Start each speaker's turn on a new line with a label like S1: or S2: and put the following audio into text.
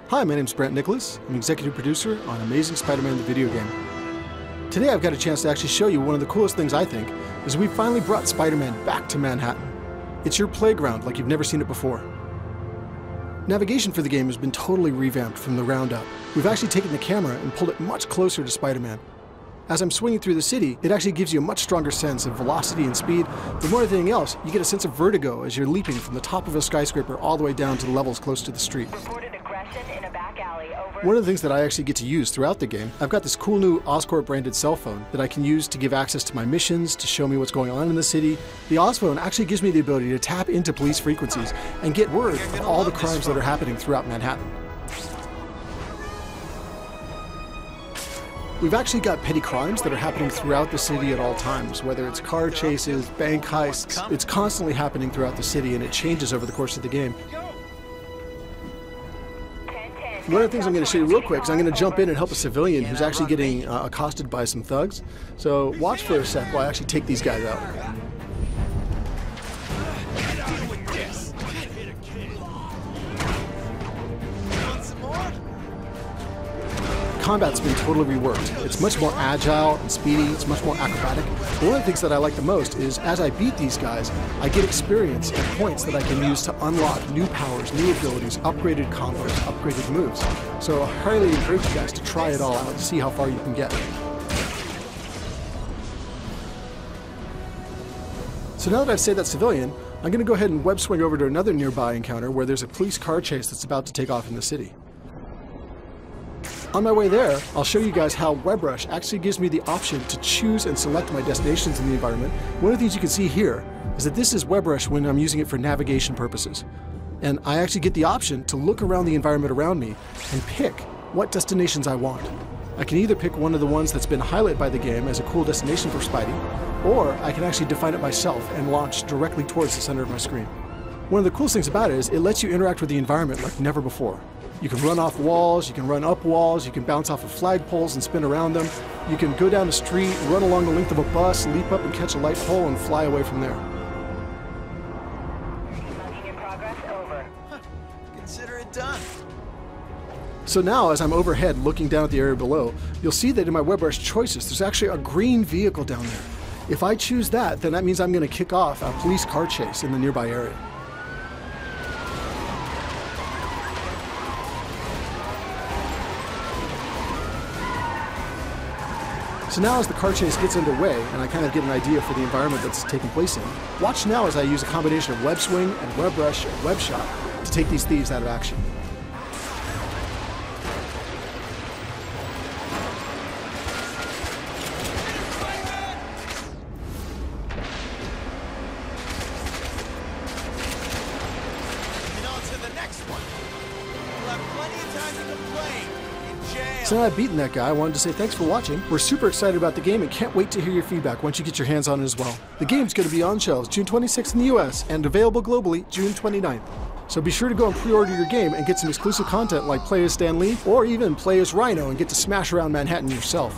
S1: Hi, my name's Brent Nicholas. I'm executive producer on Amazing Spider-Man the video game. Today I've got a chance to actually show you one of the coolest things I think, is we finally brought Spider-Man back to Manhattan. It's your playground like you've never seen it before. Navigation for the game has been totally revamped from the ground up. We've actually taken the camera and pulled it much closer to Spider-Man. As I'm swinging through the city, it actually gives you a much stronger sense of velocity and speed, but more than anything else, you get a sense of vertigo as you're leaping from the top of a skyscraper all the way down to the levels close to the street. One of the things that I actually get to use throughout the game, I've got this cool new Oscorp branded cell phone that I can use to give access to my missions, to show me what's going on in the city. The Osphone actually gives me the ability to tap into police frequencies and get word of all the crimes that are happening throughout Manhattan. We've actually got petty crimes that are happening throughout the city at all times, whether it's car chases, bank heists. It's constantly happening throughout the city and it changes over the course of the game. One of the things I'm going to show you real quick is I'm going to jump in and help a civilian who's actually getting accosted by some thugs. So watch for a sec while I actually take these guys out. Combat's been totally reworked. It's much more agile and speedy, it's much more acrobatic. But one of the things that I like the most is as I beat these guys, I get experience and points that I can use to unlock new powers, new abilities, upgraded combos, upgraded moves. So I highly encourage you guys to try it all out and see how far you can get. So now that I've saved that civilian, I'm going to go ahead and web swing over to another nearby encounter where there's a police car chase that's about to take off in the city. On my way there, I'll show you guys how WebRush actually gives me the option to choose and select my destinations in the environment. One of the things you can see here is that this is WebRush when I'm using it for navigation purposes. And I actually get the option to look around the environment around me and pick what destinations I want. I can either pick one of the ones that's been highlighted by the game as a cool destination for Spidey, or I can actually define it myself and launch directly towards the center of my screen. One of the coolest things about it is it lets you interact with the environment like never before. You can run off walls, you can run up walls, you can bounce off of flagpoles and spin around them. You can go down the street, run along the length of a bus, leap up and catch a light pole and fly away from there.
S2: Logging in progress, over.
S3: Consider it done.
S1: So now, as I'm overhead looking down at the area below, you'll see that in my WebRush choices, there's actually a green vehicle down there. If I choose that, then that means I'm going to kick off a police car chase in the nearby area. So now as the car chase gets underway, and I kind of get an idea for the environment that's taking place in, watch now as I use a combination of web swing and WebRush and WebShot to take these thieves out of action. So now I've beaten that guy, I wanted to say thanks for watching. We're super excited about the game and can't wait to hear your feedback once you get your hands on it as well. The game's going to be on shelves June 26th in the US and available globally June 29th. So be sure to go and pre-order your game and get some exclusive content like play as Stan Lee or even play as Rhino and get to smash around Manhattan yourself.